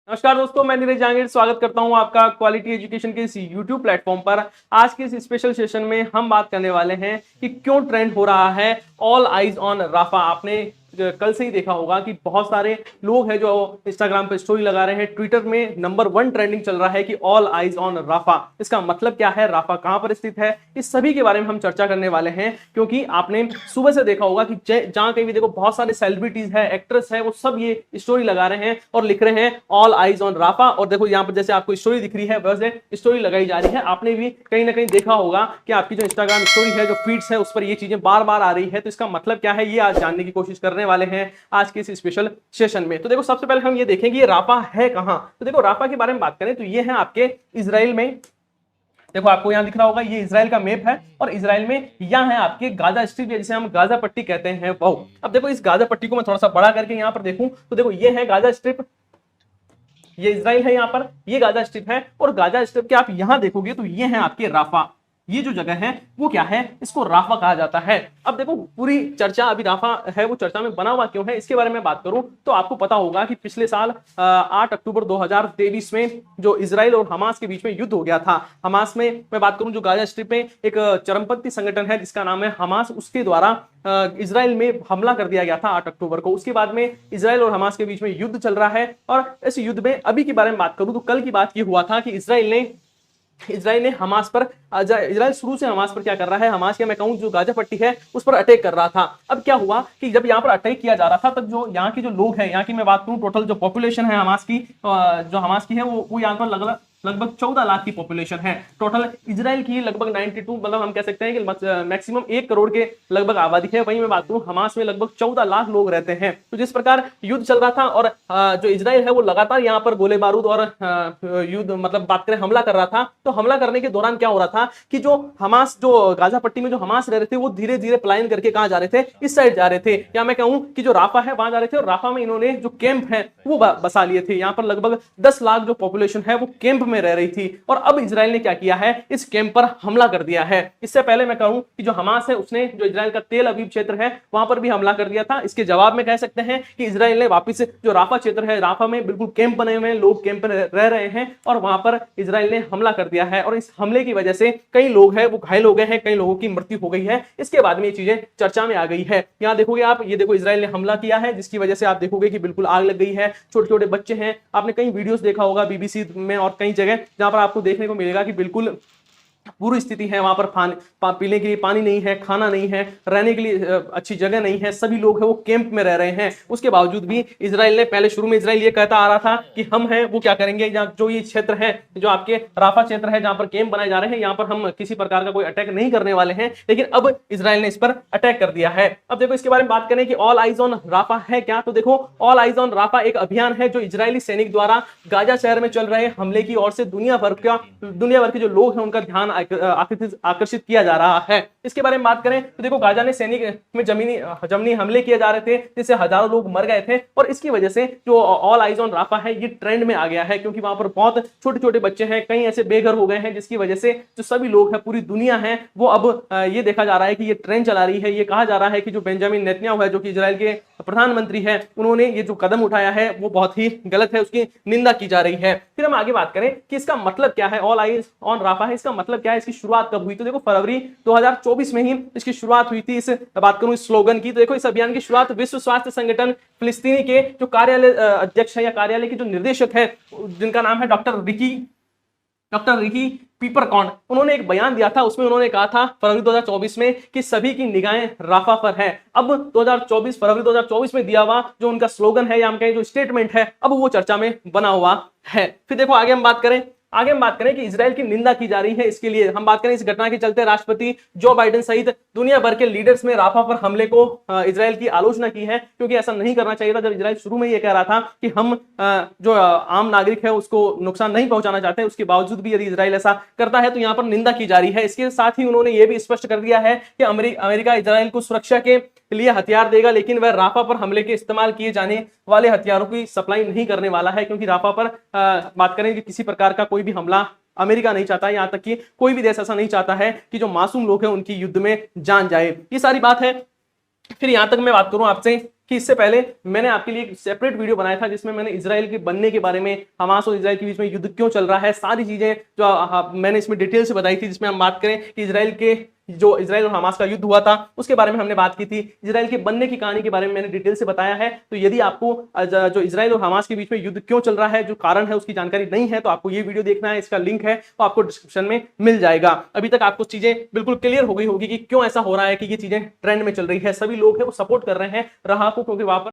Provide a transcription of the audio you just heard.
नमस्कार दोस्तों, मैं नीरज जहांगीर स्वागत करता हूं आपका क्वालिटी एजुकेशन के इस YouTube प्लेटफॉर्म पर। आज के इस स्पेशल सेशन में हम बात करने वाले हैं कि क्यों ट्रेंड हो रहा है ऑल आइज ऑन राफा। आपने कल से ही देखा होगा कि बहुत सारे लोग हैं जो इंस्टाग्राम पे स्टोरी लगा रहे हैं। ट्विटर में नंबर 1 ट्रेंडिंग चल रहा है कि ऑल आइज ऑन राफा। इसका मतलब क्या है, राफा कहां पर स्थित है, इस सभी के बारे में हम चर्चा करने वाले हैं। क्योंकि आपने सुबह से देखा होगा कि जहां कहीं भी देखो बहुत सारे सेलिब्रिटीज है, एक्ट्रेस है, वो सब ये स्टोरी लगा रहे हैं और लिख रहे हैं ऑल आइज ऑन राफा। और देखो यहाँ पर जैसे आपको स्टोरी दिख रही है वैसे स्टोरी लगाई जा रही है। आपने भी कहीं ना कहीं देखा होगा कि आपकी जो इंस्टाग्राम स्टोरी है, जो फीड्स है, उस पर ये चीजें बार बार आ रही है। तो इसका मतलब क्या है, ये आज जानने की कोशिश करने वाले हैं आज के इस स्पेशल सेशन में। तो देखो सबसे पहले हम ये देखेंगे ये राफा है कहां। तो देखो राफा के बारे में बात करें तो ये है आपके इजराइल में। देखो आपको यहां दिख रहा होगा, ये इजराइल का मैप है और इजराइल में यहां है आपके गाजा स्ट्रिप, जिसे हम गाजा पट्टी कहते हैं वो। अब देखो इस गाजा पट्टी को मैं थोड़ा सा बड़ा करके यहां पर देखूं तो देखो ये है गाजा स्ट्रिप, ये इजराइल है, यहां पर ये गाजा स्ट्रिप है। और गाजा स्ट्रिप के आप यहां देखोगे तो ये है आपके राफा। ये जो जगह है वो क्या है, इसको राफा कहा जाता है। अब देखो पूरी चर्चा अभी राफा है वो चर्चा में बना हुआ क्यों है, इसके बारे में बात करूं तो आपको पता होगा कि पिछले साल 8 अक्टूबर 2023 में जो इजराइल और हमास के बीच में युद्ध हो गया था। हमास में मैं बात करूं, जो गाजा स्ट्रिप में एक चरमपंथी संगठन है जिसका नाम है हमास, उसके द्वारा इजराइल में हमला कर दिया गया था 8 अक्टूबर को। उसके बाद में इजराइल और हमास के बीच में युद्ध चल रहा है। और इस युद्ध में अभी के बारे में बात करूं तो कल की बात ये हुआ था कि इजराइल ने हमास पर, इजराइल शुरू से हमास पर क्या कर रहा है, हमास या मैं कहूं जो गाजा पट्टी है उस पर अटैक कर रहा था। अब क्या हुआ कि जब यहां पर अटैक किया जा रहा था तब जो यहाँ के जो लोग हैं, यहाँ की मैं बात करूं टोटल जो पॉपुलेशन है हमास की, जो हमास की है वो यहाँ पर लगभग 14 लाख की पॉपुलेशन है। टोटल इजराइल की लगभग 92, मतलब हम कह सकते हैं कि मैक्सिमम 1 करोड़ के लगभग आबादी है। वहीं मैं बात करूं हमास में लगभग 14 लाख लोग रहते हैं। तो जिस प्रकार युद्ध चल रहा था और जो इजराइल है वो लगातार यहाँ पर गोले बारूद और युद्ध मतलब बात करें हमला कर रहा था। तो हमला करने के दौरान क्या हो रहा था कि जो हमास, जो गाजा पट्टी में जो हमास रह रहे थे, वो धीरे धीरे पलायन करके कहां जा रहे थे, इस साइड जा रहे थे। या मैं कहूं कि जो राफा है वहां जा रहे थे। और राफा में इन्होंने जो कैंप है वो बसा लिए थे। यहाँ पर लगभग 10 लाख जो पॉपुलेशन है वो कैंप में रह रही थी। और अब इजराइल ने क्या किया है, इस कैंप पर हमला कर दिया है। इससे पहले मैं कहूं कि जो हमास है उसने जो इजराइल का तेल अवीव क्षेत्र है वहां पर भी हमला कर दिया था। इसके जवाब में कह सकते हैं कि इजराइल ने वापस जो राफा क्षेत्र है, राफा में बिल्कुल कैंप बने हुए हैं, लोग कैंप में रह रहे हैं और वहां पर इजराइल ने हमला कर दिया है। और इस हमले की वजह से कई लोग हैं वो घायल हो गए हैं, कई लोगों की मृत्यु हो गई है। इसके बाद में ये चीजें चर्चा में आ गई है। यहां देखोगे आप, ये देखो इजराइल ने हमला किया है जिसकी वजह से आप देखोगे कि बिल्कुल आग लग गई है। छोटे छोटे बच्चे हैं, आपने कई वीडियोस देखा होगा बीबीसी में और कई जगह जहां पर आपको देखने को मिलेगा कि बिल्कुल पूरी स्थिति है। वहां पर पीने के लिए पानी नहीं है, खाना नहीं है, रहने के लिए अच्छी जगह नहीं है। सभी लोग हैं वो कैंप में रह रहे हैं। उसके बावजूद भी इजराइल ने, पहले शुरू में इजराइल ये कहता आ रहा था कि हम हैं वो क्या करेंगे, जो ये क्षेत्र है, जो आपके राफा क्षेत्र है जहां पर कैंप बनाए जा रहे हैं, यहां पर हम किसी प्रकार का कोई अटैक नहीं करने वाले हैं। लेकिन अब इजराइल ने इस पर अटैक कर दिया है। अब देखो इसके बारे में बात करें कि ऑल आइज ऑन राफा है क्या। तो देखो ऑल आइज ऑन राफा एक अभियान है जो इजरायली सैनिक द्वारा गाजा शहर में चल रहे हमले की ओर से दुनिया भर के जो लोग हैं उनका ध्यान आकर्षित किया जा रहा है। इसके बारे में बात करें तो देखो गाजा ने सैनिक में जमीनी हमले किए जा रहे थे जिससे हजारों लोग मर गए थे। और इसकी वजह से जो ऑल आइज ऑन राफा है ये ट्रेंड में आ गया है, क्योंकि वहां पर बहुत छोटे छोटे बच्चे हैं, कई ऐसे बेघर हो गए हैं, जिसकी वजह से जो सभी लोग हैं, पूरी दुनिया है वो अब ये देखा जा रहा है कि ये ट्रेंड चला रही है। ये कहा जा रहा है कि जो बेंजामिन नेतन्याहू है, जो कि इजराइल के प्रधानमंत्री है, उन्होंने ये जो कदम उठाया है वो बहुत ही गलत है, उसकी निंदा की जा रही है। फिर हम आगे बात करें कि इसका मतलब क्या है, ऑल आइज ऑन राफा है, इसका मतलब क्या है, इसकी शुरुआत कब हुई। तो देखो फरवरी 2024 में ही इसकी शुरुआत हुई थी। इस बात करूं इस स्लोगन की, तो देखो इस अभियान की शुरुआत विश्व स्वास्थ्य संगठन फिलिस्तीनी के जो कार्यालय अध्यक्ष है या कार्यालय के जो निर्देशक है, जिनका नाम है डॉक्टर रिकी पीपरकॉन, उन्होंने एक बयान दिया था। उसमें उन्होंने कहा था फरवरी 2024 में कि सभी की निगाहें राफा पर है। अब फरवरी 2024 में दिया हुआ जो उनका स्लोगन है या हम कहें जो स्टेटमेंट है, अब वो चर्चा में बना हुआ है। फिर देखो आगे हम बात करें कि इजराइल की निंदा की जा रही है। इसके लिए हम बात करें, इस घटना के चलते राष्ट्रपति जो बाइडेन सहित दुनिया भर के लीडर्स में राफा पर हमले को इजराइल की आलोचना की है, क्योंकि ऐसा नहीं करना चाहिए था। जब इजराइल शुरू में ये कह रहा था कि हम जो आम नागरिक है उसको नुकसान नहीं पहुंचाना चाहते, उसके बावजूद भी यदि इजराइल ऐसा करता है तो यहां पर निंदा की जा रही है। इसके साथ ही उन्होंने ये भी स्पष्ट कर दिया है कि अमेरिका इजराइल को सुरक्षा के लिए हथियार देगा, लेकिन वह राफा पर हमले के इस्तेमाल किए जाने वाले हथियारों की सप्लाई नहीं करने वाला है। क्योंकि राफा पर बात करें कि किसी प्रकार का कोई भी हमला अमेरिका नहीं चाहता, यहां तक कि कोई भी देश ऐसा नहीं चाहता है कि जो मासूम लोग हैं उनकी युद्ध में जान जाए। ये सारी बात है। फिर यहां तक मैं बात करूं आपसे कि इससे पहले मैंने आपके लिए एक सेपरेट वीडियो बनाया था जिसमें मैंने इजराइल के बनने के बारे में, हमास और इजराइल के बीच में युद्ध क्यों चल रहा है, सारी चीजें जो मैंने इसमें डिटेल से बताई थी, जिसमें हम बात करें कि इजराइल और हमास का युद्ध हुआ था उसके बारे में हमने बात की थी, इजराइल के बनने की कहानी के बारे में मैंने डिटेल से बताया है। तो यदि आपको जो इजराइल और हमास के बीच में युद्ध क्यों चल रहा है, जो कारण है, उसकी जानकारी नहीं है तो आपको ये वीडियो देखना है, इसका लिंक है तो आपको डिस्क्रिप्शन में मिल जाएगा। अभी तक आपको चीजें बिल्कुल क्लियर हो गई होगी कि क्यों ऐसा हो रहा है कि ये चीजें ट्रेंड में चल रही है, सभी लोग हैं वो सपोर्ट कर रहे हैं राह को, क्योंकि वहां पर